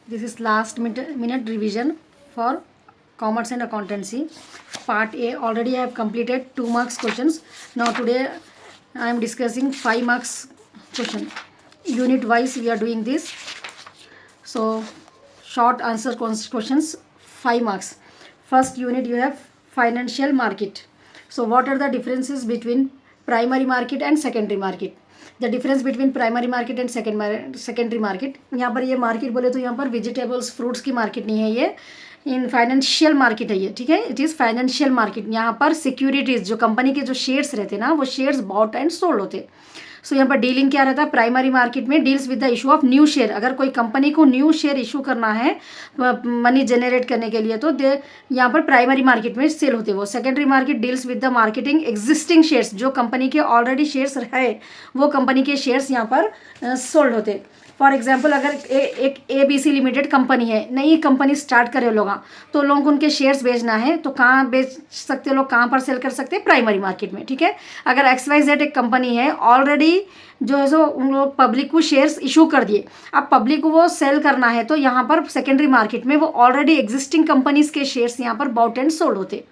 This is last minute revision for commerce and accountancy. Part A already I have completed 2 marks questions. Now today I am discussing 5 marks question. Unit wise we are doing this. So short answer questions 5 marks. First unit you have financial market. So what are the differences between primary market and secondary market? The difference between primary market and secondary market. यहाँ पर ये market बोले तो यहाँ पर vegetables fruits की market नहीं है, ये इन फाइनेंशियल मार्केट है ये. ठीक है, इट इज़ फाइनेंशियल मार्केट. यहाँ पर सिक्योरिटीज़ जो कंपनी के जो शेयर्स रहते ना वो शेयर्स बॉट एंड सोल्ड होते. सो यहाँ पर डीलिंग क्या रहता है प्राइमरी मार्केट में? Deals with the issue of new share. अगर कोई कंपनी को न्यू शेयर इशू करना है मनी जनरेट करने के लिए तो यहाँ पर प्राइमरी मार्केट में सेल होते वो. Secondary market deals with the marketing existing shares. जो कंपनी के ऑलरेडी शेयर्स है वो कंपनी के शेयर्स यहाँ पर सोल्ड होते. फॉर एग्जाम्पल अगर एक ABC लिमिटेड कंपनी है, नई कंपनी स्टार्ट करे लोग, तो लोगों को उनके शेयर्स बेचना है तो कहाँ बेच सकते लोग, कहाँ पर सेल कर सकते हैं? प्राइमरी मार्केट में. ठीक है, अगर XYZ एक कंपनी है ऑलरेडी जो है सो उन लोग पब्लिक को शेयर्स इशू कर दिए, अब पब्लिक को वो सेल करना है तो यहाँ पर सेकेंडरी मार्केट में वो ऑलरेडी एग्जिस्टिंग कंपनीज के शेयर्स यहाँ पर बॉट एंड सोल्ड होते.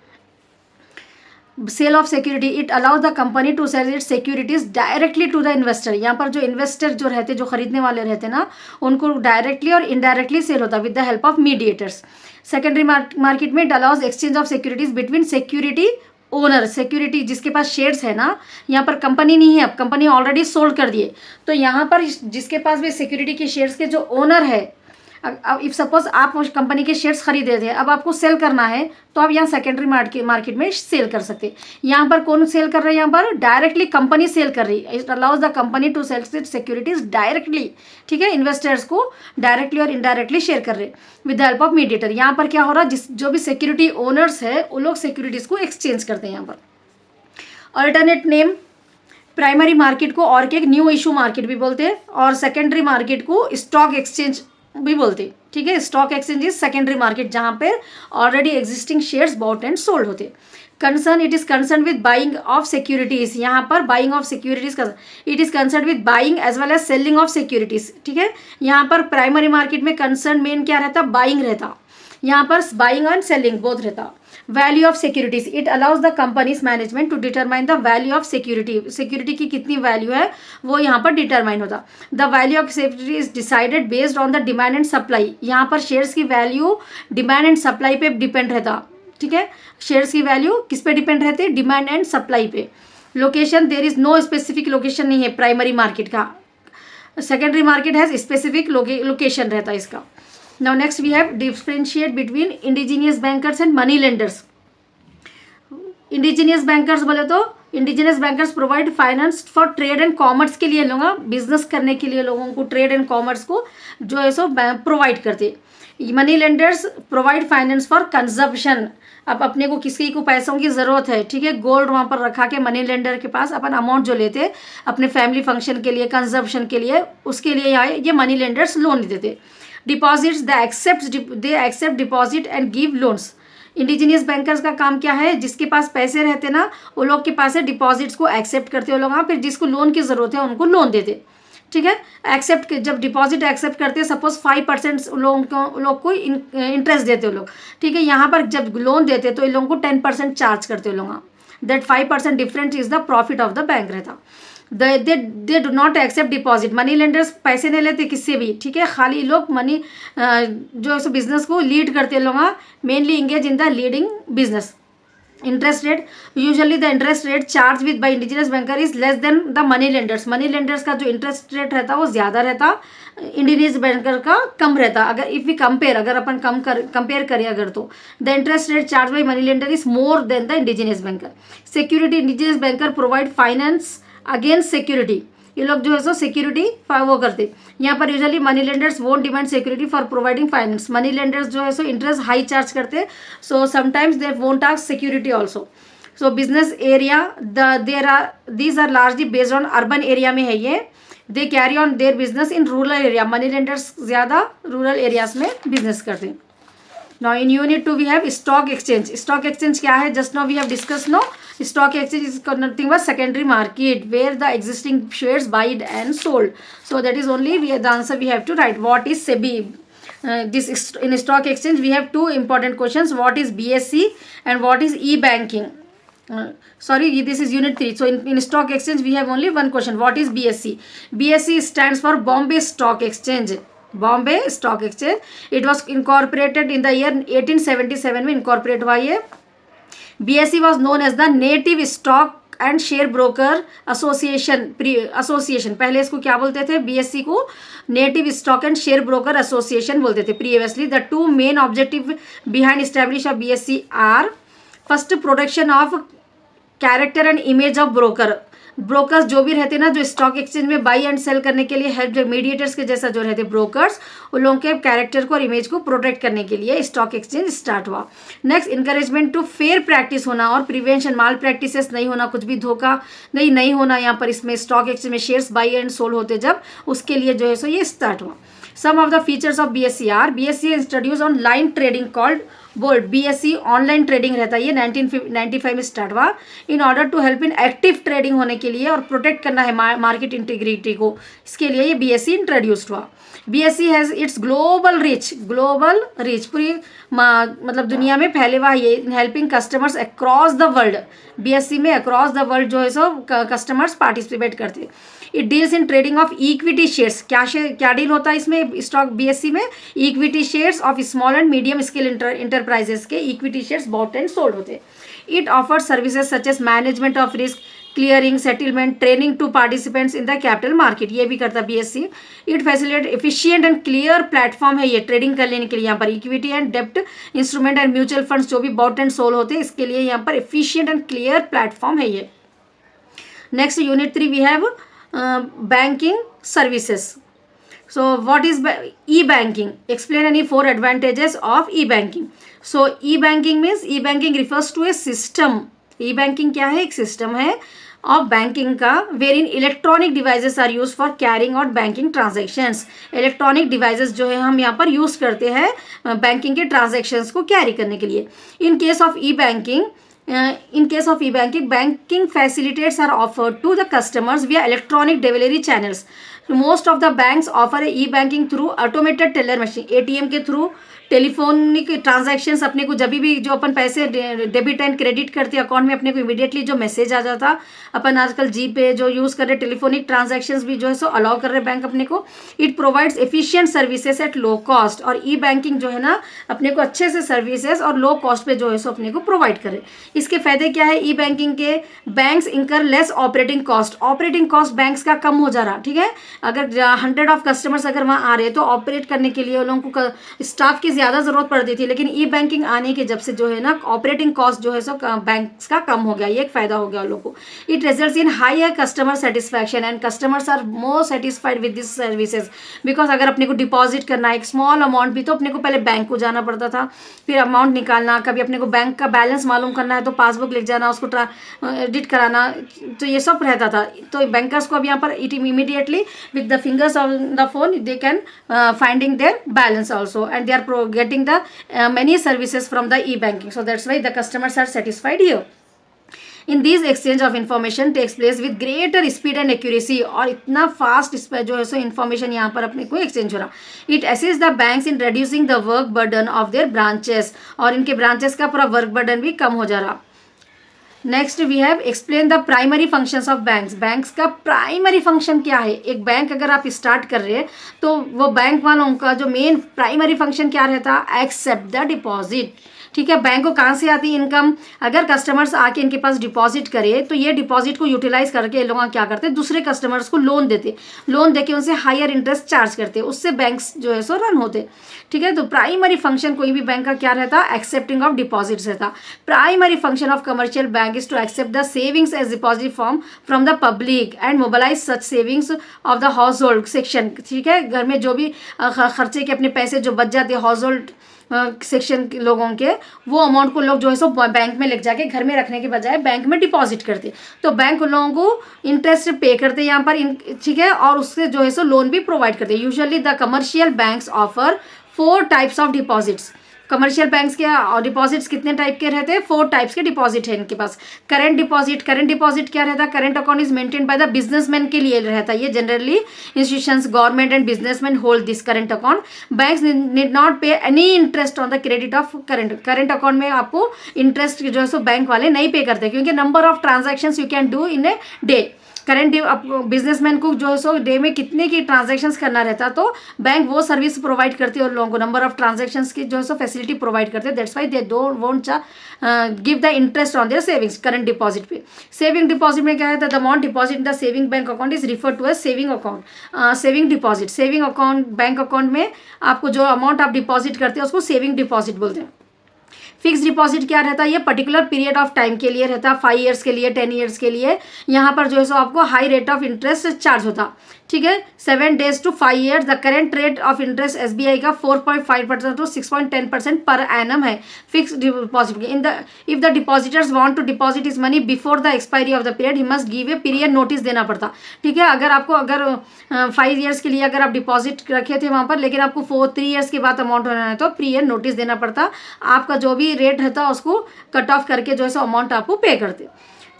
Sale of security it allows the company to sell it securities directly to the investor. यहाँ पर जो इन्वेस्टर जो रहते, जो खरीदने वाले रहते ना, उनको डायरेक्टली और इनडायरेक्टली सेल होता with the help of mediators. Secondary market में it allows exchange of securities between security owner. Security जिसके पास शेयर्स है ना, यहाँ पर कंपनी नहीं है, अब कंपनी ऑलरेडी सोल्ड कर दिए, तो यहाँ पर जिसके पास भी सिक्योरिटी के शेयर्स के जो ओनर है, अब इफ सपोज आप उस कंपनी के शेयर्स खरीदे थे, अब आपको सेल करना है तो आप यहाँ सेकेंडरी मार्केट में सेल कर सकते. यहाँ पर कौन सेल कर रहा है? यहाँ पर डायरेक्टली कंपनी सेल कर रही है. It allows the company to sell securities directly. ठीक है, इन्वेस्टर्स को डायरेक्टली और इनडायरेक्टली शेयर कर रहे with the help of mediator. यहाँ पर क्या हो रहा है, जो भी सिक्योरिटी ओनर्स है वो लोग सिक्योरिटीज को एक्सचेंज करते हैं. यहाँ पर अल्टरनेट नेम प्राइमरी मार्केट को और के न्यू इशू मार्केट भी बोलते हैं और सेकेंडरी मार्केट को स्टॉक एक्सचेंज भी बोलते. ठीक है, stock exchange is secondary market जहाँ पे already existing shares bought and sold होते. Concern it is concern with buying of securities. यहाँ पर बाइंग ऑफ सिक्योरिटीज का it is concern with buying as well as selling of securities. ठीक है, यहाँ पर प्राइमरी मार्केट में कंसर्न मेन क्या रहता? बाइंग रहता. यहाँ पर बाइंग एंड सेलिंग बोथ रहता. Value of securities it allows the companies management to determine the value of security. Security की कितनी वैल्यू है वो यहाँ पर डिटरमाइन होता. The value of security is decided based on the demand and supply. यहाँ पर शेयर्स की वैल्यू डिमांड एंड सप्लाई पे डिपेंड रहता. ठीक है, शेयर्स की वैल्यू किस पे डिपेंड रहती? डिमांड एंड सप्लाई पे. Location there is no specific location नहीं है प्राइमरी मार्केट का. Secondary market has specific location रहता है इसका. Now next we have differentiate between indigenous bankers and money lenders. Indigenous bankers बोले तो indigenous bankers provide finance for trade and commerce के लिए लोग बिजनेस करने के लिए लोगों को ट्रेड एंड कॉमर्स को जो है सो प्रोवाइड करते. Money lenders provide finance for consumption. अब अपने को किसी को पैसों की ज़रूरत है, ठीक है, गोल्ड वहाँ पर रखा के मनी लेंडर के पास अपन अमाउंट जो लेते अपने फैमिली फंक्शन के लिए, कंजप्शन के लिए, उसके लिए यहाँ ये मनी लेंडर्स लोन देते. Deposits they accept deposit and give loans. Indigenous bankers का काम क्या है? जिसके पास पैसे रहते ना वो लोग के पास है डिपॉजिट्स को एक्सेप्ट करते वो लोग, हाँ, फिर जिसको लोन की ज़रूरत है उनको लोन देते. ठीक है, एक्सेप्ट जब डिपॉजिट एक्सेप्ट करते हैं, सपोज 5% लोग को इंटरेस्ट देते हो लोग. ठीक है, यहाँ पर जब लोन देते तो इन लोगों को 10% चार्ज करते हो लोग. That 5% different is the profit of the bank रहता. They do not accept deposit. Money lenders पैसे नहीं लेते किससे भी. ठीक है, खाली लोग मनी जो है सो बिजनेस को लीड करते लोग, mainly engage in the leading business. Interest rate usually the interest rate charge with by indigenous banker is less than the money lenders. Money lenders का जो इंटरेस्ट रेट रहता वो ज़्यादा रहता, इंडिजिनियस बैंकर का कम रहता. अगर इफ़ वी कंपेयर, अगर अपन कंपेयर करें अगर, तो the interest rate charge by money lender is more than the indigenous banker. Security indigenous banker provide finance against security. ये लोग जो है सो सिक्योरिटी वो करते. यहाँ पर usually money lenders won't demand security for providing finance. Money lenders जो है सो इंटरेस्ट हाई चार्ज करते, so sometimes they won't ask security also. So business area these are largely based on urban area में है ये. They carry on their business in rural area. Money lenders ज़्यादा rural areas में business करते हैं. Now in unit 2 we have stock exchange. Stock exchange क्या है? Just now we have discussed. No, stock exchange is nothing but secondary market where the existing shares buy and sold. So that is only the answer we have to write. What is SEBI? this in stock exchange we have two important questions. What is BSE and what is e-banking? Sorry, this is unit 3. So in stock exchange we have only one question. What is BSE? BSE stands for Bombay Stock Exchange. Bombay Stock Exchange. It was incorporated in the year 1877 में incorporate हुआ ये. BSE was known as the Native Stock and share broker association पहले इसको क्या बोलते थे? BSE को native stock and share broker association बोलते थे previously. The two main objective behind establish of BSE are first protection of character and image of brokers जो भी रहते ना, जो स्टॉक एक्सचेंज में बाई एंड सेल करने के लिए हेल्प, मीडिएटर्स के जैसा जो रहते ब्रोकर्स, उन लोगों के कैरेक्टर को और इमेज को प्रोटेक्ट करने के लिए स्टॉक एक्सचेंज स्टार्ट हुआ. Next, encouragement to fair practice होना और प्रिवेंशन, माल प्रैक्टिसेस नहीं होना, कुछ भी धोखा नहीं होना यहाँ पर इसमें स्टॉक एक्सचेंज में शेयर्स बाई एंड सोल्ड होते जब, उसके लिए जो है सो ये स्टार्ट हुआ. Some of the features of BSE are BSE introduce online trading called bold. BSE online trading रहता है, ये 1995 में स्टार्ट हुआ. In order to help in active trading होने के लिए और प्रोटेक्ट करना है मार्केट इंटीग्रिटी को, इसके लिए ये BSE इंट्रोड्यूस्ड हुआ. BSE has its global reach पूरी मतलब दुनिया में फैले हुआ ये, in helping customers across the world. BSE में अक्रॉस द वर्ल्ड जो है सो कस्टमर्स पार्टिसिपेट करते. It deals in trading of equity shares. क्या डील होता है इसमें स्टॉक BSE में? Equity shares of small and medium scale enterprises के equity shares bought and sold होते. It offer services such age management of risk, clearing, settlement, training to participants in the capital market, ये भी करता BSE. It facilitate efficient and clear platform है ये trading कर लेने के लिए. यहाँ पर इक्विटी एंड डेप्ट इंस्ट्रूमेंट एंड म्यूचुअल फंड्स जो भी बॉट एंड सोल्ड होते हैं, इसके लिए यहाँ पर एफिशिएंट एंड क्लियर प्लेटफॉर्म है ये. Next, unit 3 we have banking services. So what is e-banking? Explain any 4 advantages of e-banking. So e-banking means, e-banking refers to a system. e-banking क्या है? एक सिस्टम है ऑफ बैंकिंग का, where in electronic devices are use for carrying out banking transactions. Electronic devices जो है हम यहाँ पर यूज करते हैं बैंकिंग के ट्रांजेक्शंस को कैरी करने के लिए. In case of e-banking, banking facilities are offered to the customers via electronic delivery channels. Most of the banks offer a e-banking through automated teller machine. ATM के through telephonic transactions अपने को जब भी जो अपन पैसे डेबिट एंड क्रेडिट करते हैं account में, अपने को इमीडिएटली जो मैसेज आ जाता. अपन आजकल GPay जो यूज़ कर रहे, टेलीफोनिक ट्रांजैक्शंस भी जो है सो अलाउ कर रहे बैंक अपने को. It provides efficient services at low cost. और ई-बैंकिंग जो है ना अपने को अच्छे से सर्विसेज और लो कॉस्ट पे जो है सो अपने को प्रोवाइड करे. इसके फायदे क्या है ई-बैंकिंग के? बैंक्स इंकर लेस ऑपरेटिंग कॉस्ट बैंक्स का कम हो जा रहा. ठीक है, अगर 100 ऑफ कस्टमर्स अगर वहाँ आ रहे तो ऑपरेट करने के लिए उन लोगों को स्टाफ की ज़्यादा ज़रूरत पड़ती थी. लेकिन ई-बैंकिंग आने के जब से जो है ना ऑपरेटिंग कॉस्ट जो है सो बैंक्स का कम हो गया. ये एक फ़ायदा हो गया उन लोगों को. It results in higher customer satisfaction and customers are more satisfied with this services. Because अगर अपने को डिपॉजिट करना है एक स्मॉल अमाउंट भी, तो अपने को पहले बैंक को जाना पड़ता था, फिर अमाउंट निकालना, कभी अपने को बैंक का बैलेंस मालूम करना है तो पासबुक लिख जाना, उसको एडिट कराना, तो ये सब रहता था. तो बैंकर्स को अब यहाँ पर it immediately with the fingers on the phone they can finding their balance also and they are getting the many services from the e-banking. So that's why the customers are satisfied here. In these exchange of information takes place with greater speed and accuracy. और इतना fast जो है so information यहाँ पर अपने को exchange हो रहा. It assist the banks in reducing the work burden of their branches. और इनके ब्रांचेस का पूरा वर्क बर्डन भी कम हो जा रहा. Next we have explain the primary functions of banks. Banks का प्राइमरी फंक्शन क्या है? एक बैंक अगर आप स्टार्ट कर रहे हैं तो वो बैंक वालों का जो मेन प्राइमरी फंक्शन क्या रहता? Accept the deposit. ठीक है, बैंक को कहाँ से आती है इनकम? अगर कस्टमर्स आके इनके पास डिपॉजिट करे तो ये डिपॉजिट को यूटिलाइज करके ये लोग क्या करते हैं? दूसरे कस्टमर्स को लोन देते, लोन देके उनसे हायर इंटरेस्ट चार्ज करते, उससे बैंक्स जो है सो रन होते. ठीक है, तो प्राइमरी फंक्शन कोई भी बैंक का क्या रहता? एक्सेप्टिंग ऑफ डिपॉजिट्स रहता. Primary function of commercial bank is to accept the savings as deposit from the public and mobilise such savings of the household section. ठीक है, घर में जो भी खर्चे के अपने पैसे जो बच जाते हाउस होल्ड सेक्शन के लोगों के, वो अमाउंट को लोग जो है सो बैंक में ले जाके घर में रखने के बजाय बैंक में डिपॉजिट करते. तो बैंक उन लोगों को इंटरेस्ट पे करते यहाँ पर. ठीक है, और उससे जो है सो लोन भी प्रोवाइड करते. Usually the commercial banks offer 4 types of deposits. Commercial banks के डिपॉजिट्स कितने टाइप के रहते हैं? 4 टाइप्स के डिपॉजिट है इनके पास। करंट डिपॉजिट क्या रहता है? Current account is maintain by the businessman के लिए रहता है ये। Generally institutions, government and businessman hold this current account. Banks need not pay any interest on the credit of current account में आपको इंटरेस्ट जो है सो बैंक वाले नहीं पे करते, क्योंकि number of transactions you can do in a day. Current businessman को जो है सो डे में कितने की ट्रांजैक्शंस करना रहता है, तो बैंक वो सर्विस प्रोवाइड करती है और लोगों को नंबर ऑफ ट्रांजैक्शंस की जो है सो फैसिलिटी प्रोवाइड करते हैं। That's why they don't want give the interest on their savings current deposit पे। सेविंग डिपॉजिट में क्या रहता है? The amount deposit in the saving bank account is refer to as saving account. Saving deposit, saving account bank account में आपको जो amount आप deposit करते हैं उसको सेविंग डिपॉजिट बोलते हैं। फिक्स डिपॉजिट क्या रहता है? ये पर्टिकुलर पीरियड ऑफ टाइम के लिए रहता है, 5 ईयर्स के लिए, 10 ईयर्स के लिए। यहाँ पर जो है सो आपको high rate of interest charge होता, ठीक है। 7 days to 5 years the current rate of interest SBI का 4.5% टू 6.10% पर एनम है फिक्स डिपॉजिट के। In the if the depositors want to deposit is money before the expiry of the period he must give a period notice देना पड़ता, ठीक है। अगर आपको 5 years के लिए अगर आप डिपॉजिट रखे थे वहाँ पर, लेकिन आपको 3 ईयर्स के बाद अमाउंट होना है तो पीरियड नोटिस देना पड़ता। आपका जो भी रेट रहता उसको कट ऑफ करके जो है सो अमाउंट आपको पे करते।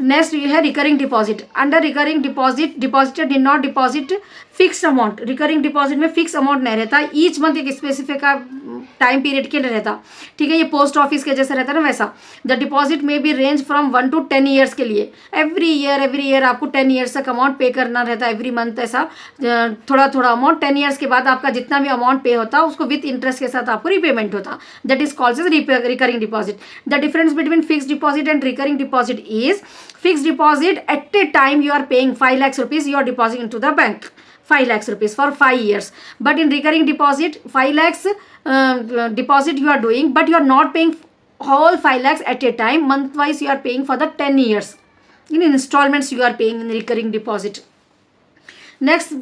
नेक्स्ट ये है recurring deposit. Under recurring deposit depositor did not deposit fixed amount. Recurring deposit में फिक्स अमाउंट नहीं रहता, ईच मंथ एक स्पेसिफिक टाइम पीरियड के लिए रहता, ठीक है। ये पोस्ट ऑफिस के जैसे रहता है ना वैसा। द डिपॉजिट में भी रेंज फ्रॉम 1 to 10 ईयर्स के लिए। एवरी ईयर आपको 10 ईयर्स तक अमाउंट पे करना रहता है, एवरी मंथ ऐसा थोड़ा थोड़ा अमाउंट। 10 ईयर्स के बाद आपका जितना भी अमाउंट पे होता उसको विथ इंटरेस्ट के साथ आपको रिपेमेंट होता। That is called as recurring deposit. The difference between fix deposit and recurring deposit is fixed deposit at a time you are paying 5 lakhs rupees you are depositing into the bank, 5 lakhs rupees for 5 years. But in recurring deposit 5 lakhs deposit you are doing, but you are not paying whole 5 lakhs at a time. Month wise you are paying for the 10 years. In installments you are paying in recurring deposit. Next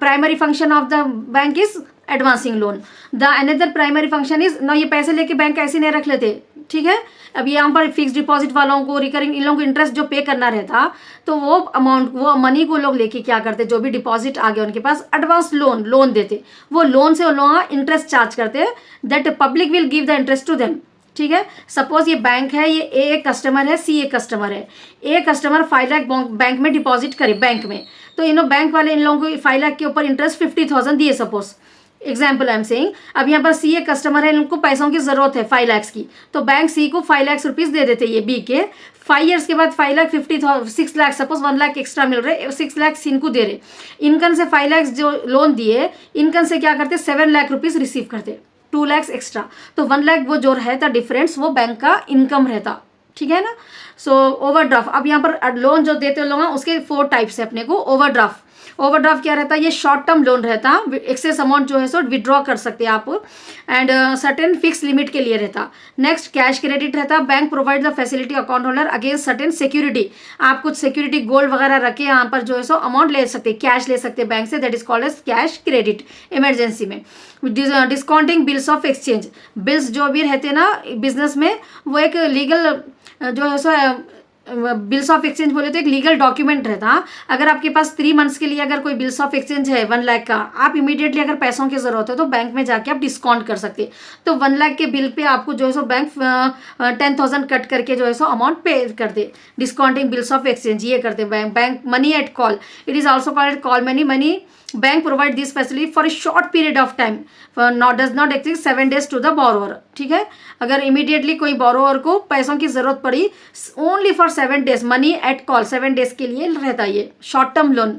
primary function of the bank is advancing loan. The another primary function is ना, ये पैसे लेके bank ऐसे नहीं रख लेते, ठीक है। अब यहाँ पर फिक्स डिपॉजिट वालों को, रिकरिंग, इन लोगों को इंटरेस्ट जो पे करना रहता, तो वो अमाउंट, वो मनी को लोग लेके क्या करते, जो भी डिपॉजिट आ गया उनके पास, एडवांस लोन देते। वो लोन से लोग इंटरेस्ट चार्ज करते, that public will give the interest to them, ठीक है। सपोज ये बैंक है, ये ए कस्टमर है, सी ए कस्टमर है। ए कस्टमर 5 लाख बैंक में डिपॉजिट करे बैंक में, तो इन बैंक वाले इन लोगों को 5 लाख के ऊपर इंटरेस्ट 50,000 दिए suppose, example I am saying. अब यहाँ पर सी ए कस्टमर है, इनको पैसों की जरूरत है 5 लाख की, तो बैंक सी को 5 लाख रुपीज दे देते ये बी के। 5 ईयर्स के बाद 5 लाख 6 लाख, सपोज 1 लाख एक्स्ट्रा मिल रहे, 6 लाख इनको दे रहे। इनकम से 5 लाख जो लोन दिए, इनकम से क्या करते 7 लाख रुपीज रिसीव करते, 2 लाख एक्स्ट्रा, तो 1 लाख वो जो रहता डिफरेंस वो बैंक का इनकम रहता, ठीक है ना। सो ओवरड्राफ्ट, अब यहाँ पर लोन जो देते लोग उसके 4 टाइप्स है अपने को। ओवरड्राफ्ट क्या रहता है? ये शॉर्ट टर्म लोन रहता, एक्सेस अमाउंट जो है सो विड्रॉ कर सकते हैं आप, एंड सर्टेन फिक्स लिमिट के लिए रहता। नेक्स्ट कैश क्रेडिट रहता, bank provide the facility account holder against certain security. आप कुछ सिक्योरिटी गोल्ड वगैरह रखे यहाँ पर जो है सो अमाउंट ले सकते, कैश ले सकते बैंक से, that is called as cash credit emergency में। Discounting bills of exchange, bills जो भी रहते ना बिजनेस में, वो एक लीगल जो है सो बिल्स ऑफ एक्सचेंज बोले तो एक लीगल डॉक्यूमेंट रहता। अगर आपके पास 3 मंथ्स के लिए अगर कोई बिल्स ऑफ एक्सचेंज है 1 लाख का, आप इमीडिएटली अगर पैसों की जरूरत है तो बैंक में जाके आप डिस्काउंट कर सकते। तो 1 लाख के बिल पे आपको जो है सो बैंक 10,000 कट करके जो है सो अमाउंट पे करते। डिस्काउंटिंग बिल्स ऑफ एक्सचेंज ये करते bank money at call, it is also called call money. Bank provide this facility for a short period of time, does not exceed 7 days to the borrower, ठीक है। अगर immediately कोई borrower को पैसों की जरूरत पड़ी, only for 7 days, money at call 7 days के लिए रहता है ये short term loan.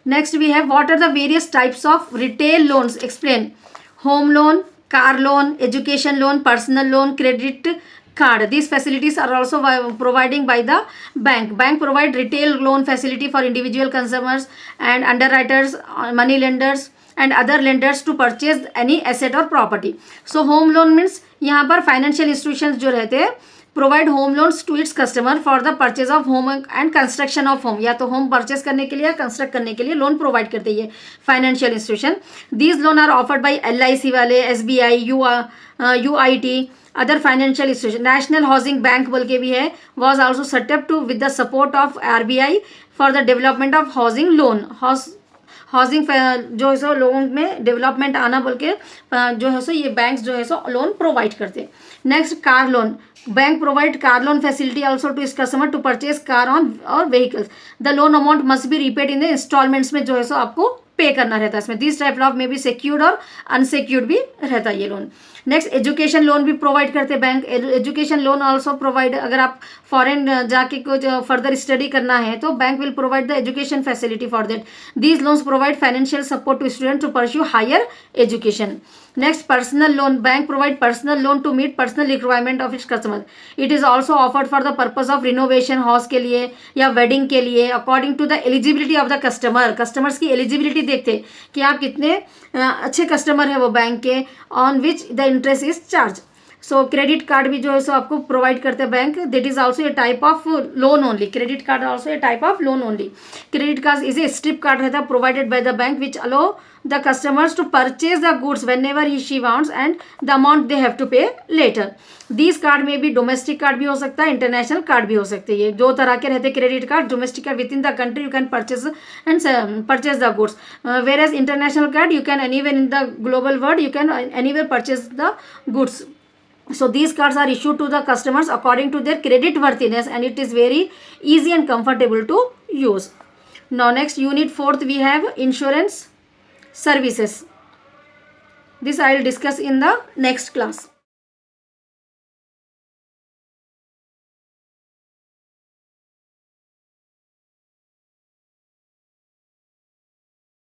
Next we have what are the various types of retail loans, explain. Home loan, car loan, education loan, personal loan, credit card. These facilities are also providing by the bank. Bank provide retail loan facility for individual consumers and underwriters, money lenders and other lenders to purchase any asset or property. So home loan means यहाँ पर financial institutions जो रहते हैं provide home loans to its customer for the purchase of home and construction of home. या तो home purchase करने के लिए या construct करने के लिए लोन provide करते हैं financial institution. These loan are offered by LIC वाले, SBI, UIT, other financial institution. National housing bank बोल के भी है, was also set up to with the support of RBI for the development of housing loan. Housing जो है सो लोगों में development आना बोल के जो है सो ये बैंक्स जो है सो लोन प्रोवाइड करते हैं. Next, car loan. Bank provide car loan facility also to its customer to purchase car on or vehicles. The loan amount must be repaid in the instalments में जो है सो आपको पे करना रहता है इसमें. दिस टाइप ऑफ में भी सिक्योर्ड और अनसिक्योर्ड भी रहता है ये लोन. नेक्स्ट, एजुकेशन लोन भी प्रोवाइड करते हैं bank. Education loan also provide, अगर आप फॉरेन जाके कुछ फर्दर स्टडी करना है तो bank will provide the education facility for that. These loans provide financial support to student to pursue higher education. Next, personal loan. Bank provide personal loan to meet personal requirement of its customer. It is also offered for the purpose of renovation, house के लिए या wedding के लिए, according to the eligibility of the customer. Customers की eligibility देखते कि आप कितने अच्छे कस्टमर है वो बैंक के, on which the interest is charge. So credit card भी जो है सो आपको प्रोवाइड करते हैं bank. That is also a type of loan only. Credit card also a type of loan only. Credit card is a strip card रहता है provided by the bank which allow the customers to purchase the goods whenever he she wants and the amount they have to पे letter. This card में भी domestic card भी हो सकता है, international card भी हो सकते हैं. ये दो तरह के रहते हैं credit card. Domestic card within the country you can purchase and purchase the goods, whereas international card you can anywhere in the global world you can anywhere purchase the goods. So these cards are issued to the customers according to their credit worthiness and it is very easy and comfortable to use. Now next, unit 4th we have insurance services. This I will discuss in the next class.